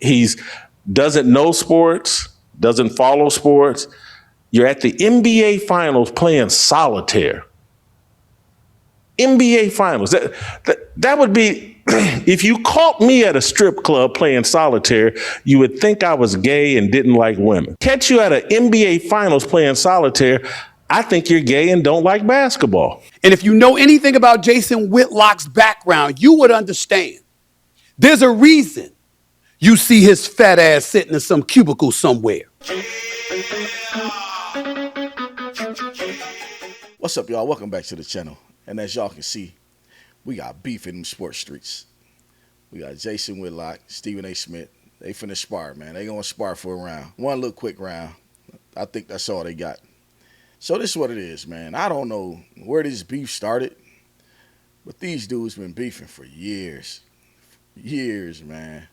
He's doesn't know sports, doesn't follow sports. You're at the NBA Finals playing solitaire. NBA Finals. That would be, if you caught me at a strip club playing solitaire, you would think I was gay and didn't like women. Catch you at an NBA Finals playing solitaire, I think you're gay and don't like basketball. And if you know anything about Jason Whitlock's background, you would understand. There's a reason you see his fat ass sitting in some cubicle somewhere. What's up, y'all? Welcome back to the channel. And as y'all can see, we got beef in them sports streets. We got Jason Whitlock, Stephen A. Smith. They finna spar, man. They gonna spar for a round. One little quick round. I think that's all they got. So this is what it is, man. I don't know where this beef started, but these dudes been beefing for years. Years, man.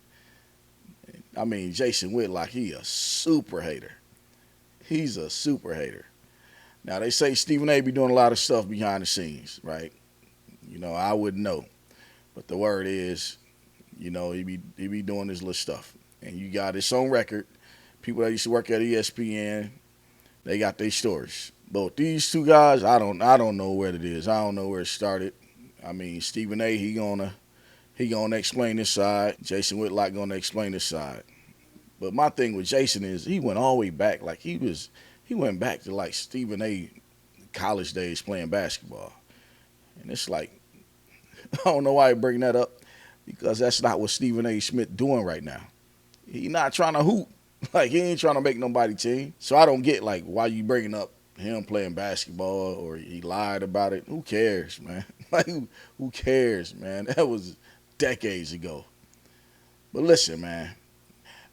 I mean, Jason Whitlock, he a super hater. He's a super hater. Now, they say Stephen A. be doing a lot of stuff behind the scenes, right? You know, I wouldn't know. But the word is, you know, he be doing this little stuff. And you got this on record. People that used to work at ESPN, they got their stories. But with these two guys, I don't know where it is. I don't know where it started. I mean, Stephen A., he gonna explain this side. Jason Whitlock gonna explain this side. But my thing with Jason is he went all the way back. Like he went back to like Stephen A. college days playing basketball. And it's like, I don't know why you bring that up, because that's not what Stephen A. Smith doing right now. He not trying to hoop. Like, he ain't trying to make nobody team. So I don't get like why you bringing up him playing basketball or he lied about it. Who cares, man? Like, who cares, man? That was decades ago. But listen, man,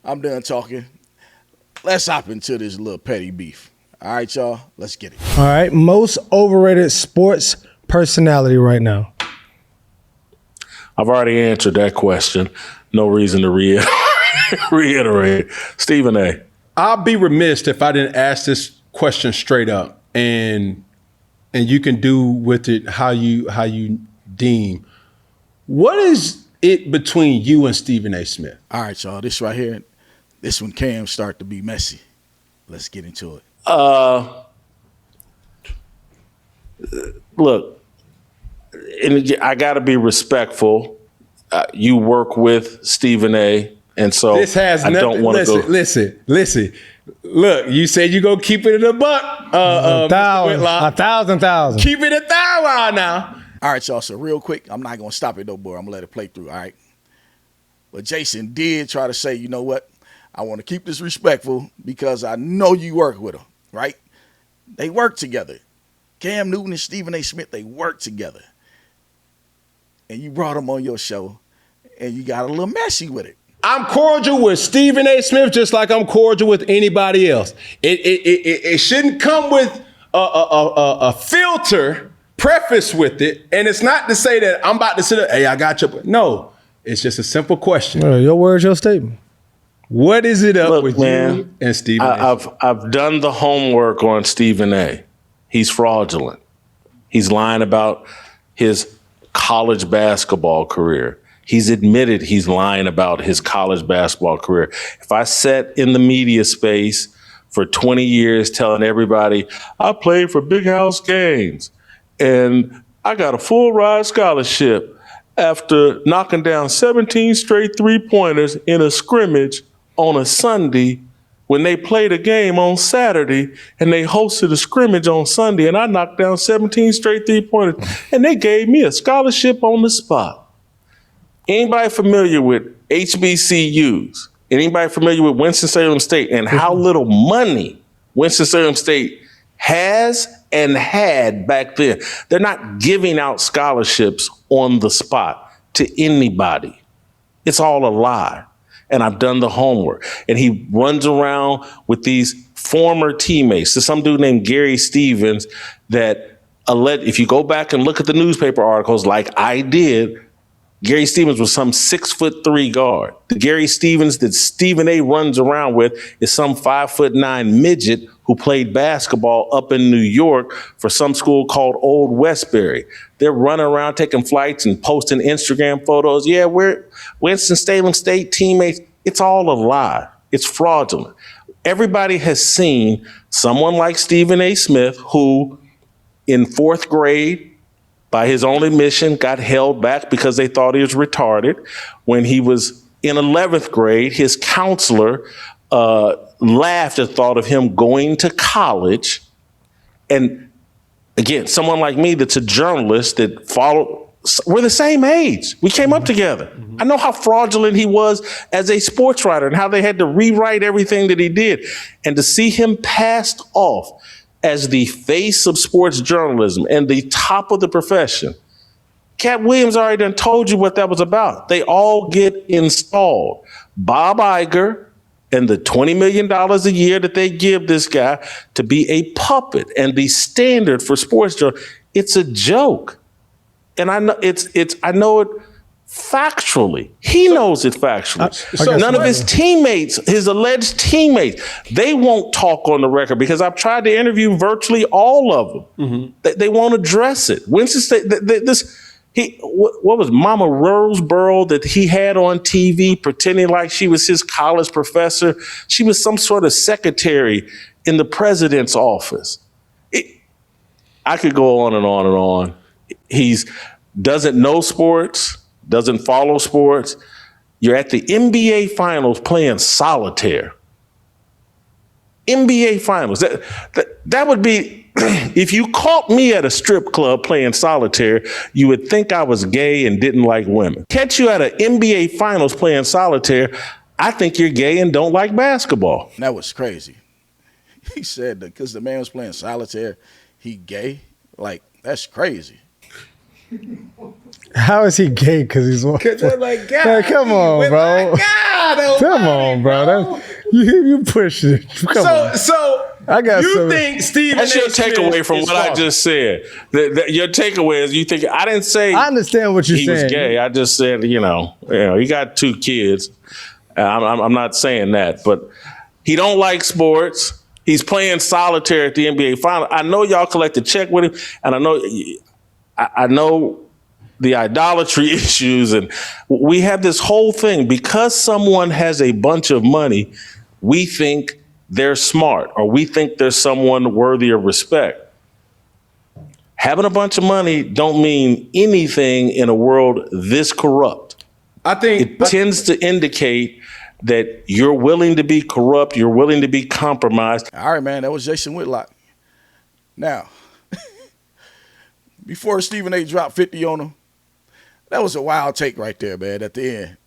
I'm done talking. Let's hop into this little petty beef. All right, y'all, let's get it. All right, most overrated sports personality right now. I've already answered that question. No reason to reiterate. Stephen A. I'll be remiss if I didn't ask this question straight up, and you can do with it how you deem. What is it between you and Stephen A. Smith? All right, y'all, this right here, this one can start to be messy. Let's get into it. Look, and I got to be respectful. You work with Stephen A., and so this has I don't want to go. Listen. Look, you said you gonna keep it in a buck. A thousand. Keep it 1,000 now. All right, y'all. So real quick, I'm not gonna stop it no more. I'm gonna let it play through. All right. But Jason did try to say, you know what? I want to keep this respectful because I know you work with him, right? They work together. Cam Newton and Stephen A. Smith, they work together. And you brought them on your show, and you got a little messy with it. I'm cordial with Stephen A. Smith just like I'm cordial with anybody else. It shouldn't come with a filter preface with it, and it's not to say that I'm about to sit there, hey, I got you. No, it's just a simple question. Your words, your statement. What is it up Look, with man, you and Stephen A? I've done the homework on Stephen A. He's fraudulent. He's lying about his college basketball career. He's admitted he's lying about his college basketball career. If I sat in the media space for 20 years telling everybody, I played for Big House Games and I got a full ride scholarship after knocking down 17 straight three-pointers in a scrimmage on a Sunday when they played a game on Saturday and they hosted a scrimmage on Sunday and I knocked down 17 straight three-pointers and they gave me a scholarship on the spot. Anybody familiar with HBCUs? Anybody familiar with Winston-Salem State and how little money Winston-Salem State has and had back then? They're not giving out scholarships on the spot to anybody. It's all a lie. And I've done the homework. And he runs around with these former teammates. There's some dude named Gary Stevens that, if you go back and look at the newspaper articles like I did, Gary Stevens was some 6'3" guard. The Gary Stevens that Stephen A. runs around with is some 5'9" midget who played basketball up in New York for some school called Old Westbury. They're running around taking flights and posting Instagram photos. Yeah, we're Winston-Salem State teammates. It's all a lie. It's fraudulent. Everybody has seen someone like Stephen A. Smith, who in fourth grade, by his own admission, got held back because they thought he was retarded. When he was in 11th grade, his counselor laughed at the thought of him going to college. And again, someone like me that's a journalist that followed, we're the same age. We came up together. I know how fraudulent he was as a sports writer and how they had to rewrite everything that he did. And to see him passed off as the face of sports journalism and the top of the profession, Cat Williams already done told you what that was about. They all get installed. Bob Iger and the $20 million a year that they give this guy to be a puppet and the standard for sports journalism. It's a joke. And I know I know it factually. He knows it factually. None of his teammates, his alleged teammates, they won't talk on the record because I've tried to interview virtually all of them. They won't address it. Winston State, what was Mama Roseboro that he had on TV pretending like she was his college professor? She was some sort of secretary in the president's office. I could go on and on and on. He's doesn't know sports, doesn't follow sports. You're at the NBA finals playing solitaire. NBA finals. That would be, if you caught me at a strip club playing solitaire, you would think I was gay and didn't like women. Catch you at an NBA finals playing solitaire, I think you're gay and don't like basketball. That was crazy. He said that because the man was playing solitaire, he gay. Like, that's crazy. How is he gay? Because he's one. Like, God, come on, bro. Come on, bro. You push it. Come on. So I got you some. think Stephen That's A. your Smith takeaway from is what I false. just said. Your takeaway is you think I didn't say I understand what you're he saying. was gay. I just said he got 2 kids. I'm not saying that, but he don't like sports. He's playing solitaire at the NBA final. I know y'all collect a check with him, and I know the idolatry issues, and we have this whole thing because someone has a bunch of money. We think they're smart, or we think there's someone worthy of respect. Having a bunch of money don't mean anything in a world this corrupt. I think It tends to indicate that you're willing to be corrupt, you're willing to be compromised. All right, man, that was Jason Whitlock. Now, before Stephen A. dropped 50 on him, that was a wild take right there, man, at the end.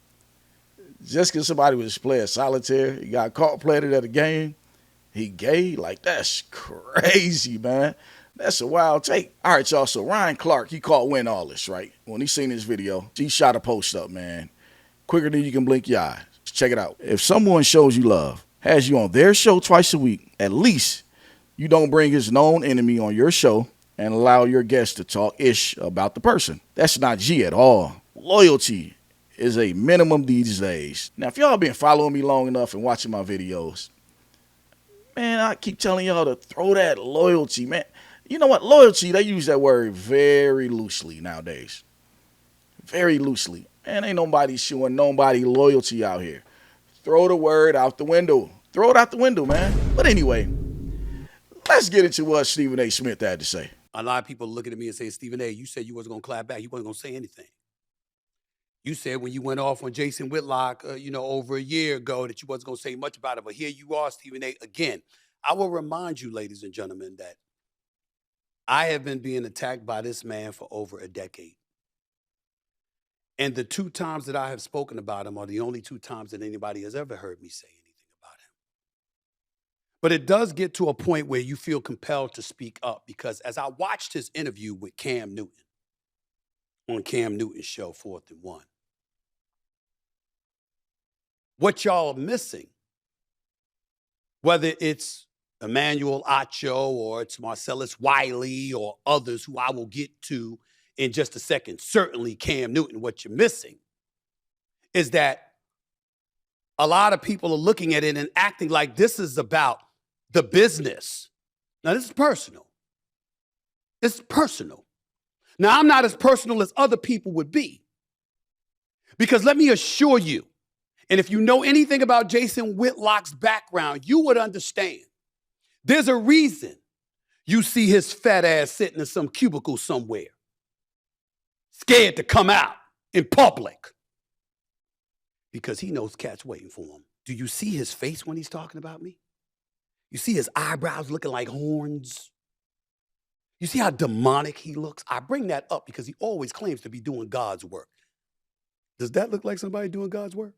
Just because somebody was playing solitaire, he got caught playing it at a game, he gay? Like, that's crazy, man. That's a wild take. All right, y'all, so Ryan Clark, he caught wind all this, right? When he seen this video, he shot a post up, man, quicker than you can blink your eyes. Check it out. If someone shows you love, has you on their show twice a week, at least you don't bring his known enemy on your show and allow your guests to talk ish about the person. That's not G at all. Loyalty is a minimum these days. Now, if y'all been following me long enough and watching my videos, man, I keep telling y'all to throw that loyalty, man. You know what? Loyalty, they use that word very loosely nowadays. Very loosely. Man, ain't nobody showing nobody loyalty out here. Throw the word out the window. Throw it out the window, man. But anyway, let's get into what Stephen A. Smith had to say. A lot of people looking at me and say, Stephen A., you said you wasn't going to clap back. You wasn't going to say anything. You said when you went off on Jason Whitlock, over a year ago that you wasn't going to say much about it. But here you are, Stephen A. Again, I will remind you, ladies and gentlemen, that I have been being attacked by this man for over a decade. And the 2 times that I have spoken about him are the only 2 times that anybody has ever heard me say anything about him. But it does get to a point where you feel compelled to speak up, because as I watched his interview with Cam Newton on Cam Newton's show, 4th and 1, what y'all are missing, whether it's Emmanuel Acho or it's Marcellus Wiley or others who I will get to in just a second, certainly Cam Newton, what you're missing is that a lot of people are looking at it and acting like this is about the business. Now, this is personal. It's personal. Now, I'm not as personal as other people would be, because let me assure you, And if you know anything about Jason Whitlock's background, you would understand. There's a reason you see his fat ass sitting in some cubicle somewhere, scared to come out in public, because he knows cats waiting for him. Do you see his face when he's talking about me? You see his eyebrows looking like horns? You see how demonic he looks? I bring that up because he always claims to be doing God's work. Does that look like somebody doing God's work?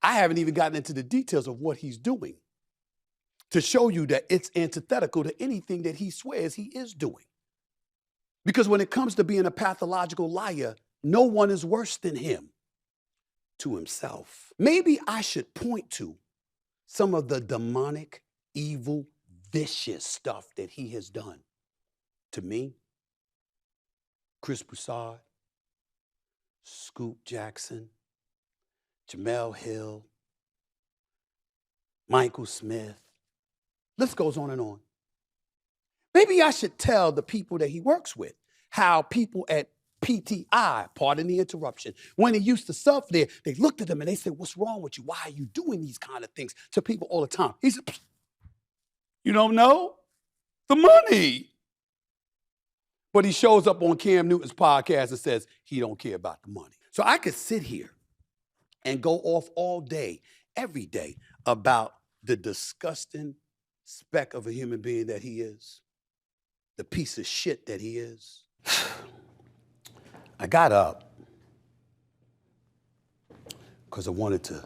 I haven't even gotten into the details of what he's doing to show you that it's antithetical to anything that he swears he is doing. Because when it comes to being a pathological liar, no one is worse than him to himself. Maybe I should point to some of the demonic, evil, vicious stuff that he has done to me, Chris Broussard, Scoop Jackson, Jamel Hill, Michael Smith. List goes on and on. Maybe I should tell the people that he works with how people at PTI, pardon the interruption, when he used to sub there, they looked at him and they said, "What's wrong with you? Why are you doing these kind of things to people all the time?" He said, "You don't know? The money." But he shows up on Cam Newton's podcast and says he don't care about the money. So I could sit here and go off all day, every day, about the disgusting speck of a human being that he is, the piece of shit that he is. I got up because I wanted to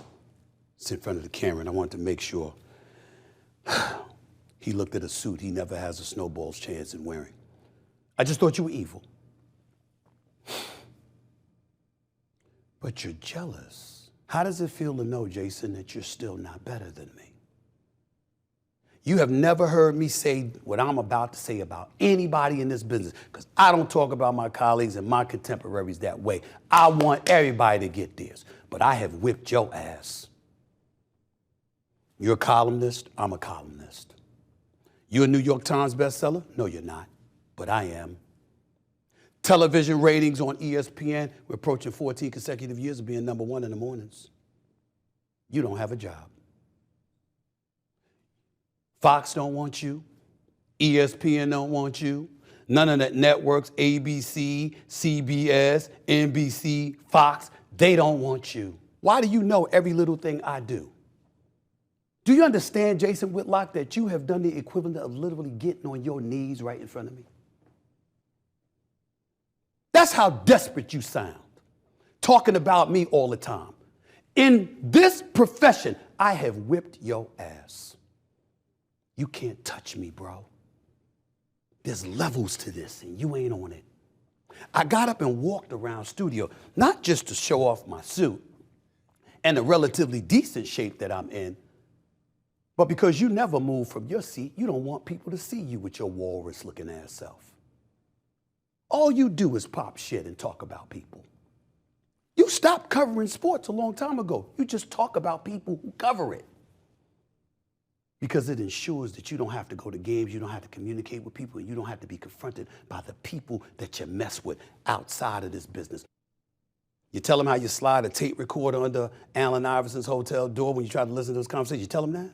sit in front of the camera and I wanted to make sure he looked at a suit he never has a snowball's chance in wearing. I just thought you were evil. But you're jealous. How does it feel to know, Jason, that you're still not better than me? You have never heard me say what I'm about to say about anybody in this business, because I don't talk about my colleagues and my contemporaries that way. I want everybody to get theirs, but I have whipped your ass. You're a columnist, I'm a columnist. You're a New York Times bestseller? No, you're not, but I am. Television ratings on ESPN, we're approaching 14 consecutive years of being number one in the mornings. You don't have a job. Fox don't want you. ESPN don't want you. None of the networks, ABC, CBS, NBC, Fox, they don't want you. Why do you know every little thing I do? Do you understand, Jason Whitlock, that you have done the equivalent of literally getting on your knees right in front of me? That's how desperate you sound, talking about me all the time. In this profession, I have whipped your ass. You can't touch me, bro. There's levels to this, and you ain't on it. I got up and walked around studio, not just to show off my suit and the relatively decent shape that I'm in, but because you never move from your seat, you don't want people to see you with your walrus-looking ass self. All you do is pop shit and talk about people. You stopped covering sports a long time ago. You just talk about people who cover it. Because it ensures that you don't have to go to games, you don't have to communicate with people, and you don't have to be confronted by the people that you mess with outside of this business. You tell them how you slide a tape recorder under Allen Iverson's hotel door when you try to listen to those conversations. You tell them that?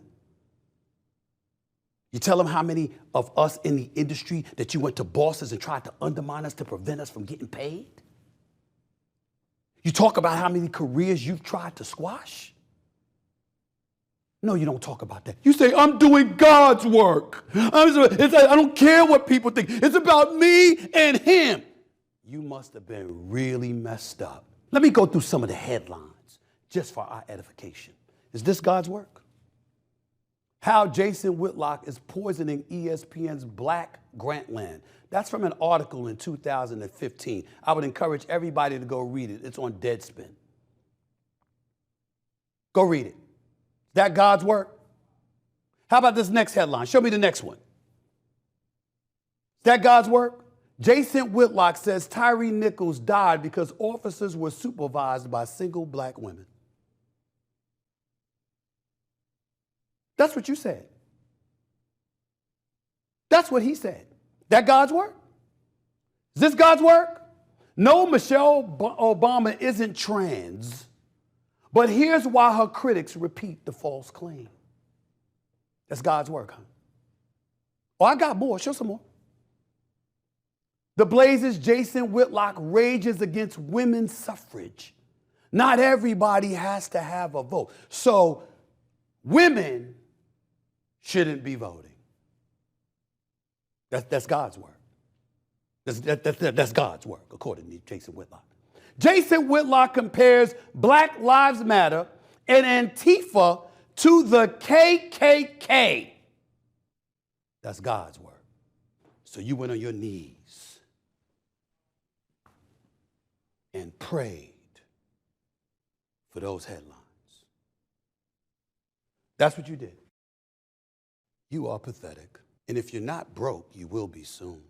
You tell them how many of us in the industry that you went to bosses and tried to undermine us to prevent us from getting paid? You talk about how many careers you've tried to squash? No, you don't talk about that. You say, I'm doing God's work. I don't care what people think. It's about me and him. You must have been really messed up. Let me go through some of the headlines just for our edification. Is this God's work? How Jason Whitlock is poisoning ESPN's Black Grantland. That's from an article in 2015. I would encourage everybody to go read it. It's on Deadspin. Go read it. That God's work? How about this next headline? Show me the next one. That God's work? Jason Whitlock says Tyree Nichols died because officers were supervised by single black women. That's what you said. That's what he said. That God's work? Is this God's work? No, Michelle Obama isn't trans, But here's why her critics repeat the false claim. That's God's work, huh? Oh, I got more. Show some more. The Blazers' Jason Whitlock rages against women's suffrage. Not everybody has to have a vote. So women shouldn't be voting. That's God's work. That's God's work, according to Jason Whitlock. Jason Whitlock compares Black Lives Matter and Antifa to the KKK. That's God's work. So you went on your knees and prayed for those headlines. That's what you did. You are pathetic. And if you're not broke, you will be soon.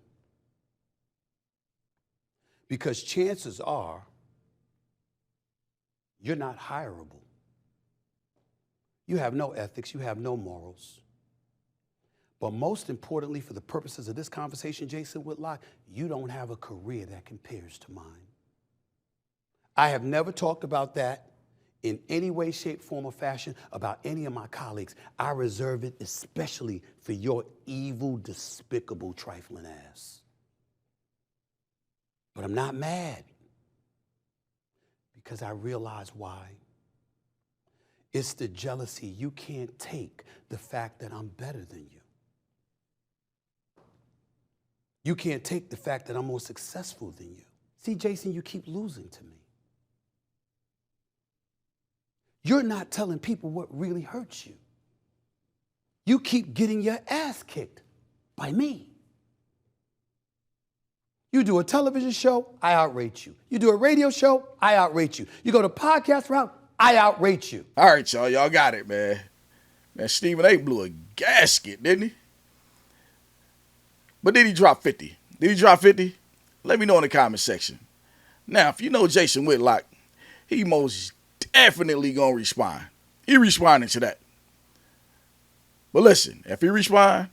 Because chances are you're not hireable. You have no ethics, you have no morals. But most importantly, for the purposes of this conversation, Jason Whitlock, you don't have a career that compares to mine. I have never talked about that in any way, shape, form, or fashion about any of my colleagues. I reserve it especially for your evil, despicable, trifling ass. But I'm not mad because I realize why. It's the jealousy. You can't take the fact that I'm better than you. You can't take the fact that I'm more successful than you. See, Jason, you keep losing to me. You're not telling people what really hurts you. You keep getting your ass kicked by me. You do a television show, I outrate you. You do a radio show, I outrate you. You go to podcast route, I outrate you. All right, y'all. Y'all got it, man. Man, Stephen A. blew a gasket, didn't he? But did he drop 50? Did he drop 50? Let me know in the comment section. Now, if you know Jason Whitlock, he most definitely gonna respond. He responding to that. But listen, if he respond,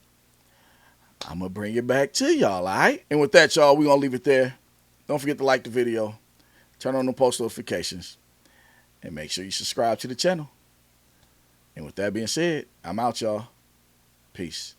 I'm gonna bring it back to y'all, all right? And with that, y'all, we gonna leave it there. Don't forget to like the video, turn on the post notifications, and make sure you subscribe to the channel. And with that being said, I'm out, y'all. Peace.